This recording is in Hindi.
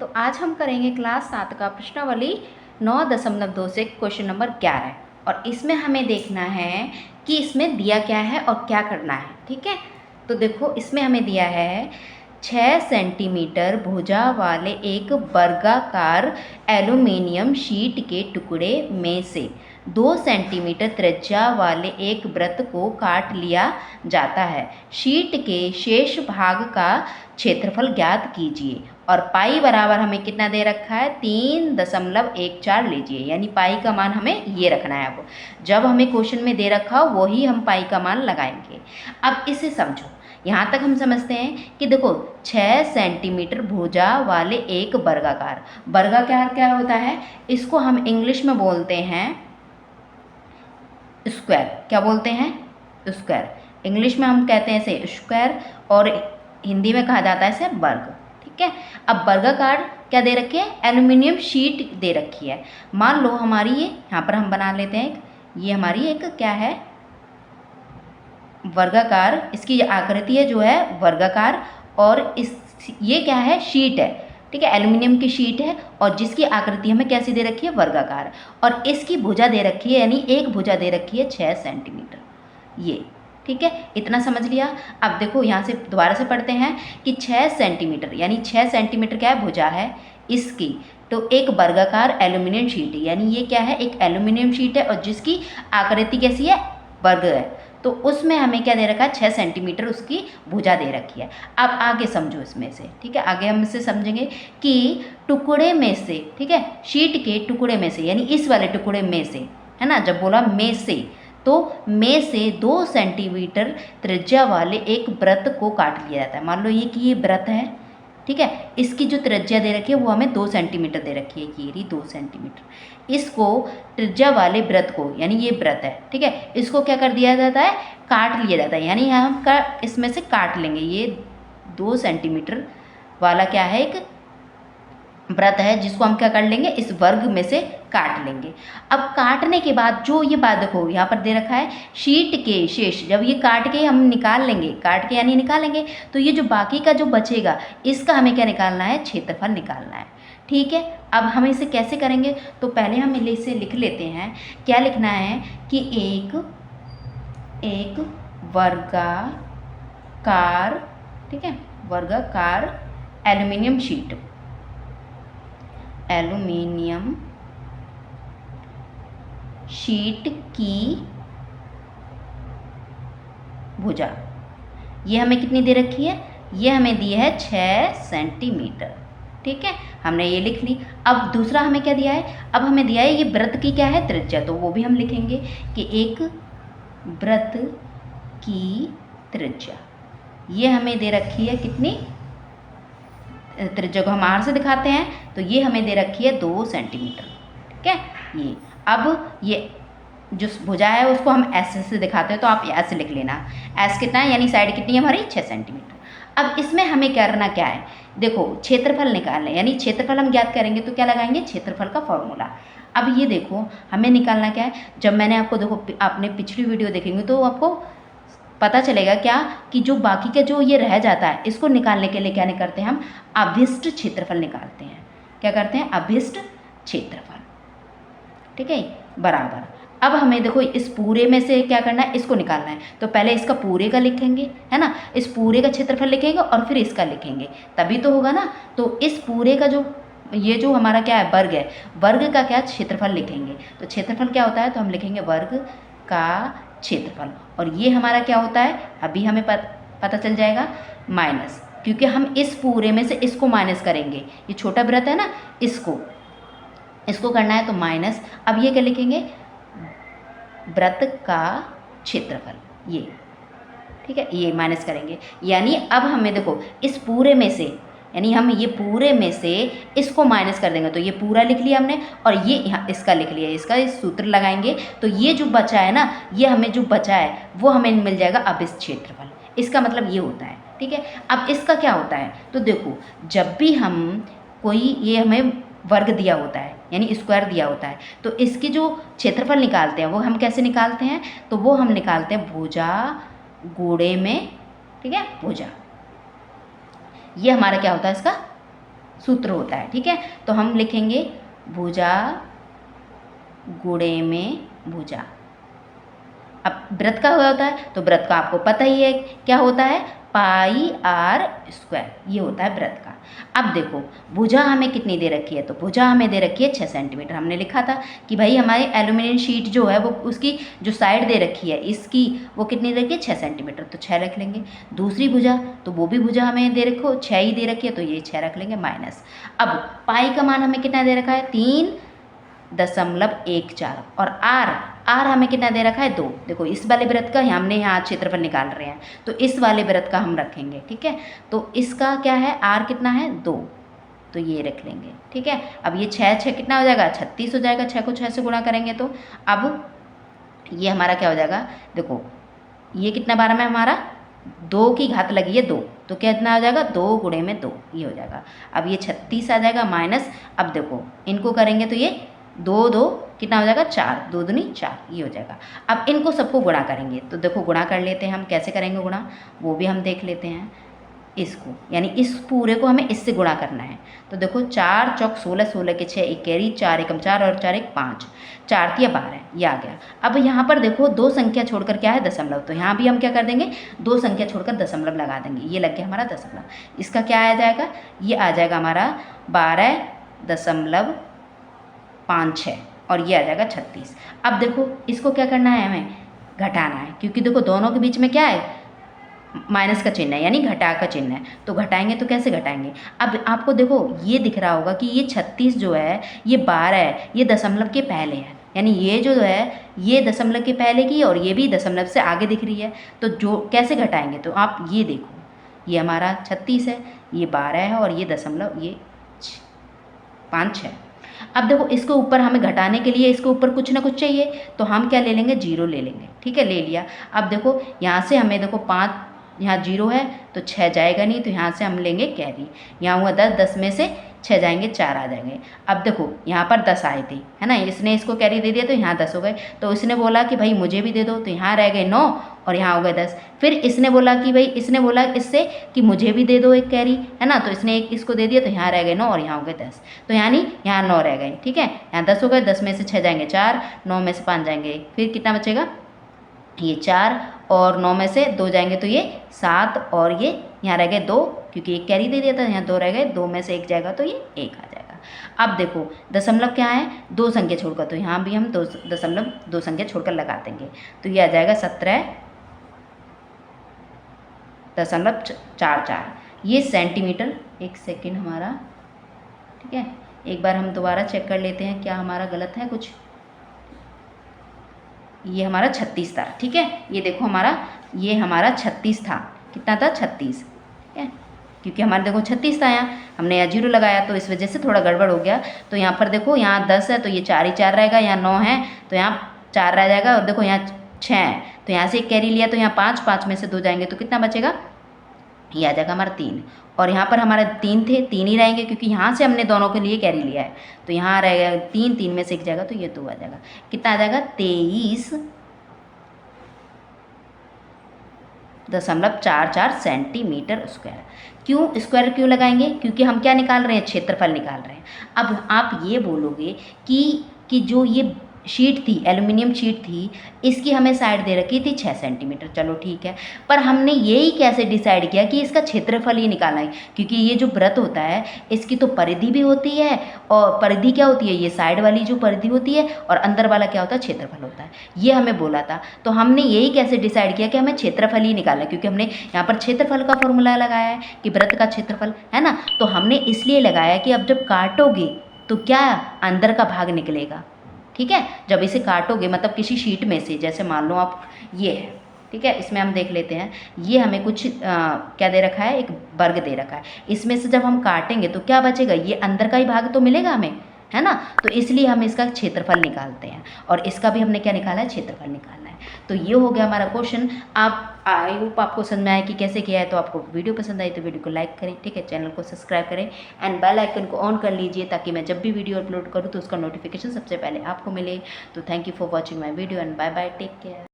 तो आज हम करेंगे क्लास 7 का प्रश्नावली 9.2 से क्वेश्चन नंबर 11 और इसमें हमें देखना है कि इसमें दिया क्या है और क्या करना है। ठीक है, तो देखो इसमें हमें दिया है 6 सेंटीमीटर भुजा वाले एक वर्गाकार एल्यूमीनियम शीट के टुकड़े में से 2 सेंटीमीटर त्रिज्या वाले एक वृत्त को काट लिया जाता है। शीट के शेष भाग का क्षेत्रफल ज्ञात कीजिए और पाई बराबर हमें कितना दे रखा है 3.14 लीजिए, यानी पाई का मान हमें ये रखना है। अब जब हमें क्वेश्चन में दे रखा हो वही हम पाई का मान लगाएंगे। अब इसे समझो, यहाँ तक हम समझते हैं कि देखो 6 सेंटीमीटर भुजा वाले एक वर्गाकार क्या होता है, इसको हम इंग्लिश में बोलते हैं स्क्वायर। क्या बोलते हैं? स्क्वायर। इंग्लिश में हम कहते हैं इसे स्क्वायर और हिंदी में कहा जाता है इसे वर्ग। ठीक है, अब वर्गाकार क्या दे रखी है, एल्यूमिनियम शीट दे रखी है। मान लो हमारी ये यहाँ पर हम बना लेते हैं, ये हमारी एक क्या है वर्गाकार, इसकी आकृति है जो है वर्गाकार और इस ये क्या है शीट है। ठीक है, एल्यूमिनियम की शीट है और जिसकी आकृति हमें कैसी दे रखी है वर्गाकार, और इसकी भुजा दे रखी है, यानी एक भुजा दे रखी है 6 सेंटीमीटर ये। ठीक है, इतना समझ लिया। अब देखो यहाँ से दोबारा से पढ़ते हैं कि 6 सेंटीमीटर यानी 6 सेंटीमीटर क्या है भुजा है इसकी, तो एक वर्गाकार एल्यूमिनियम शीट है, यानी ये क्या है एक एल्यूमिनियम शीट है और जिसकी आकृति कैसी है वर्ग है, तो उसमें हमें क्या दे रखा है 6 सेंटीमीटर उसकी भुजा दे रखी है। अब आगे समझो इसमें से। ठीक है, आगे हम इससे समझेंगे कि टुकड़े में से, ठीक है शीट के टुकड़े में से, यानी इस वाले टुकड़े में से, है ना, जब बोला में से तो में से 2 सेंटीमीटर त्रिज्या वाले एक वृत्त को काट लिया जाता है। मान लो ये कि ये वृत्त है, ठीक है, इसकी जो त्रिज्या दे रखी है वो हमें 2 सेंटीमीटर दे रखी है, ये रही 2 सेंटीमीटर। इसको त्रिज्या वाले वृत्त को, यानी ये वृत्त है, ठीक है, इसको क्या कर दिया जाता है काट लिया जाता है, यानी हम का इसमें से काट लेंगे। ये 2 सेंटीमीटर वाला क्या है एक वृत्त है जिसको हम क्या कर लेंगे इस वर्ग में से काट लेंगे। अब काटने के बाद जो ये बात देखो यहाँ पर दे रखा है शीट के शेष, जब ये काट के हम निकाल लेंगे, काट के यानी निकालेंगे, तो ये जो बाकी का जो बचेगा इसका हमें क्या निकालना है क्षेत्रफल निकालना है। ठीक है, अब हम इसे कैसे करेंगे, तो पहले हम इसे लिख लेते हैं। क्या लिखना है कि एक वर्गाकार, ठीक है वर्गाकार एल्यूमिनियम शीट, एल्यूमिनियम शीट की भुजा ये हमें कितनी दे रखी है, ये हमें दी है 6 सेंटीमीटर। ठीक है, हमने ये लिख ली। अब दूसरा हमें क्या दिया है, अब हमें दिया है ये वृत्त की क्या है त्रिज्या, तो वो भी हम लिखेंगे कि एक वृत्त की त्रिज्या ये हमें दे रखी है कितनी, त्रिज्या को हम आर से दिखाते हैं तो ये हमें दे रखी है 2 सेंटीमीटर। ठीक है, ये अब ये जो भुजा है उसको हम एस से दिखाते हैं, तो आप एस लिख लेना। एस कितना है, यानी साइड कितनी है हमारी 6 सेंटीमीटर। अब इसमें हमें करना क्या है, देखो क्षेत्रफल निकालना है, यानी क्षेत्रफल हम ज्ञात करेंगे तो क्या लगाएंगे क्षेत्रफल का फॉर्मूला। अब ये देखो हमें निकालना क्या है, जब मैंने आपको देखो आपने पिछली वीडियो देखेंगे तो आपको पता चलेगा क्या कि जो बाकी का जो ये रह जाता है इसको निकालने के लिए क्या करते हैं हम अभिष्ट क्षेत्रफल निकालते हैं। क्या करते हैं अभिष्ट क्षेत्रफल। ठीक है, बराबर। अब हमें देखो इस पूरे में से क्या करना है इसको निकालना है, तो पहले इसका पूरे का लिखेंगे, है ना, इस पूरे का क्षेत्रफल लिखेंगे और फिर इसका लिखेंगे तभी तो होगा ना। तो इस पूरे का जो ये जो हमारा क्या है वर्ग है, वर्ग का क्या क्षेत्रफल लिखेंगे, तो क्षेत्रफल क्या होता है तो हम लिखेंगे वर्ग का क्षेत्रफल, और ये हमारा क्या होता है अभी हमें पता चल जाएगा माइनस, क्योंकि हम इस पूरे में से इसको माइनस करेंगे, ये छोटा वृत्त है ना इसको करना है तो माइनस। अब ये क्या लिखेंगे वृत्त का क्षेत्रफल ये, ठीक है, ये माइनस करेंगे, यानी अब हमें देखो इस पूरे में से, यानी हम ये पूरे में से इसको माइनस कर देंगे, तो ये पूरा लिख लिया हमने और ये यहाँ इसका लिख लिया, इसका इस सूत्र लगाएंगे तो ये जो बचा है ना, ये हमें जो बचा है वो हमें मिल जाएगा अभिष्ट क्षेत्रफल। इसका मतलब ये होता है। ठीक है, अब इसका क्या होता है, तो देखो जब भी हम कोई ये हमें वर्ग दिया होता है यानी स्क्वायर दिया होता है, तो इसकी जो क्षेत्रफल निकालते हैं वो हम कैसे निकालते हैं, तो वो हम निकालते हैं भुजा गुणे में, ठीक है भुजा, ये हमारा क्या होता है इसका सूत्र होता है, ठीक है। तो हम लिखेंगे भुजा गुणे में भुजा। अब व्रत का होता है तो व्रत का आपको पता ही है क्या होता है, पाई आर स्क्वायर, ये होता है व्रत का। अब देखो भुजा हमें कितनी दे रखी है, तो भुजा हमें दे रखी है 6 सेंटीमीटर। हमने लिखा था कि भाई हमारी एल्यूमिनियम शीट जो है वो उसकी जो साइड दे रखी है इसकी वो कितनी दे रखी है 6 सेंटीमीटर, तो 6 रख लेंगे। दूसरी भुजा तो वो भी भुजा हमें दे रखो 6 ही दे रखी है, तो ये 6 रख लेंगे माइनस। अब पाई का मान हमें कितना दे रखा है 3.14 और आर हमें कितना दे रखा है 2। देखो इस वाले व्रत का हमने यहाँ क्षेत्रफल निकाल रहे हैं तो इस वाले व्रत का हम रखेंगे, ठीक है। तो इसका क्या है आर कितना है 2, तो ये रख लेंगे, ठीक है। अब ये 6 कितना हो जाएगा 36 हो जाएगा, 6 को 6 से गुणा करेंगे तो अब ये हमारा क्या हो जाएगा, देखो ये कितना बार में हमारा 2 की घात लगी है 2, तो कितना हो जाएगा 2 गुणे में 2, ये हो जाएगा। अब ये 36 आ जाएगा माइनस, अब देखो इनको करेंगे तो ये 2 कितना हो जाएगा 4, 2 दूनी 4, ये हो जाएगा। अब इनको सबको गुणा करेंगे तो देखो गुणा कर लेते हैं हम, कैसे करेंगे गुणा वो भी हम देख लेते हैं। इसको यानी इस पूरे को हमें इससे गुणा करना है, तो देखो 4 चौक 16, 16 के 6 एक कैरी, 4 एकम 4 और 4 एक 5, 4 तिया 12, ये आ गया। अब यहाँ पर देखो 2 संख्या छोड़कर क्या है दशमलव, तो यहाँ भी हम क्या कर देंगे 2 संख्या छोड़कर दशमलव लगा देंगे, ये लग गया हमारा दशमलव। इसका क्या आ जाएगा, ये आ जाएगा हमारा 12.56 और ये आ जाएगा 36। अब देखो इसको क्या करना है हमें घटाना है, क्योंकि देखो दोनों के बीच में क्या है माइनस का चिन्ह है यानी घटा का चिन्ह है, तो घटाएंगे तो कैसे घटाएंगे। अब आपको देखो ये दिख रहा होगा कि ये 36 जो है ये 12 है, ये दशमलव के पहले है, यानी ये जो है ये दशमलव के पहले की और ये भी दशमलव से आगे दिख रही है, तो जो कैसे घटाएंगे, तो आप ये देखो ये हमारा 36 है, ये 12 है और ये दशमलव ये 5 है। अब देखो इसको ऊपर हमें घटाने के लिए इसके ऊपर कुछ ना कुछ चाहिए, तो हम क्या ले लेंगे 0 ले लेंगे, ठीक है ले लिया। अब देखो यहाँ से हमें देखो 5 यहाँ 0 है तो 6 जाएगा नहीं, तो यहाँ से हम लेंगे कैरी, यहाँ हुआ 10, 10 में से 6 जाएंगे 4 आ जाएंगे। अब देखो यहाँ पर 10 आए थे है ना, इसने इसको कैरी दे दिया तो यहाँ 10 हो गए, तो इसने बोला कि भाई मुझे भी दे दो, तो यहाँ रह गए 9 और यहाँ हो गए 10। फिर इसने बोला कि भाई इसने बोला इससे कि मुझे भी दे दो एक कैरी है ना, तो इसने एक इसको दे दिया, तो यहाँ रह गए 9 और यहाँ हो गए 10, तो यानी यहाँ 9 रह गए, ठीक है। यहाँ 10 हो गए, 10 में से 6 जाएंगे 4, 9 में से 5 जाएंगे, फिर कितना बचेगा ये 4 और 9 में से 2 जाएंगे तो ये 7 और ये यहाँ रह गए 2, क्योंकि एक कैरी दे दिया था, यहाँ 2 रह गए, 2 में से 1 जाएगा तो ये 1 आ जाएगा। अब देखो दशमलव क्या है 2 संख्या छोड़कर, तो यहाँ भी हम 2 संख्या छोड़कर लगा देंगे, तो ये आ जाएगा 17.44, ये सेंटीमीटर। एक सेकेंड हमारा, ठीक है एक बार हम दोबारा चेक कर लेते हैं क्या हमारा गलत है कुछ। ये हमारा 36 था, ठीक है ये देखो ये हमारा 36 था, कितना था 36, ठीक है क्योंकि हमारे देखो 36 था, यहाँ हमने यहाँ 0 लगाया तो इस वजह से थोड़ा गड़बड़ हो गया। तो यहाँ पर देखो यहाँ 10 है तो ये 4 ही 4 रहेगा, यहाँ 9 है तो यहाँ 4 रह जाएगा, और देखो यहाँ 6 है तो यहाँ से एक कैरी लिया तो यहाँ 5, 5 में से 2 जाएंगे तो कितना बचेगा, ये आ जाएगा हमारा 3, और यहाँ पर हमारे 3 थे 3 ही रहेंगे क्योंकि यहाँ से हमने दोनों के लिए कैरी लिया है, तो यहाँ रहेगा 3, 3 में से 1 जाएगा तो ये 2 आ जाएगा, कितना आ जाएगा 23.44 सेंटीमीटर स्क्वायर। क्यों स्क्वायर क्यों लगाएंगे, क्योंकि हम क्या निकाल रहे हैं क्षेत्रफल निकाल रहे हैं। अब आप ये बोलोगे कि जो ये शीट थी एल्युमिनियम शीट थी इसकी हमें साइड दे रखी थी 6 सेंटीमीटर, चलो ठीक है, पर हमने यही कैसे डिसाइड किया कि इसका क्षेत्रफल ही निकालना है, क्योंकि ये जो व्रत होता है इसकी तो परिधि भी होती है, और परिधि क्या होती है ये साइड वाली जो परिधि होती है, और अंदर वाला क्या होता है क्षेत्रफल होता है, ये हमें बोला था। तो हमने यही कैसे डिसाइड किया कि हमें क्षेत्रफल ही निकालना है, क्योंकि हमने यहाँ पर क्षेत्रफल का फॉर्मूला लगाया है कि व्रत का क्षेत्रफल है ना, तो हमने इसलिए लगाया कि अब जब काटोगे तो क्या अंदर का भाग निकलेगा, ठीक है। जब इसे काटोगे मतलब किसी शीट में से, जैसे मान लो आप ये है, ठीक है इसमें हम देख लेते हैं, ये हमें कुछ क्या दे रखा है एक वर्ग दे रखा है, इसमें से जब हम काटेंगे तो क्या बचेगा, ये अंदर का ही भाग तो मिलेगा हमें है ना, तो इसलिए हम इसका क्षेत्रफल निकालते हैं, और इसका भी हमने क्या निकाला है क्षेत्रफल निकालना है। तो ये हो गया हमारा क्वेश्चन। आप आई होप आपको समझ में आया कि कैसे किया है। तो आपको वीडियो पसंद आई तो वीडियो को लाइक करें, ठीक है चैनल को सब्सक्राइब करें एंड बेल आइकन को ऑन कर लीजिए, ताकि मैं जब भी वीडियो अपलोड करूँ तो उसका नोटिफिकेशन सबसे पहले आपको मिले। तो thank you for watching my video and bye bye, take care.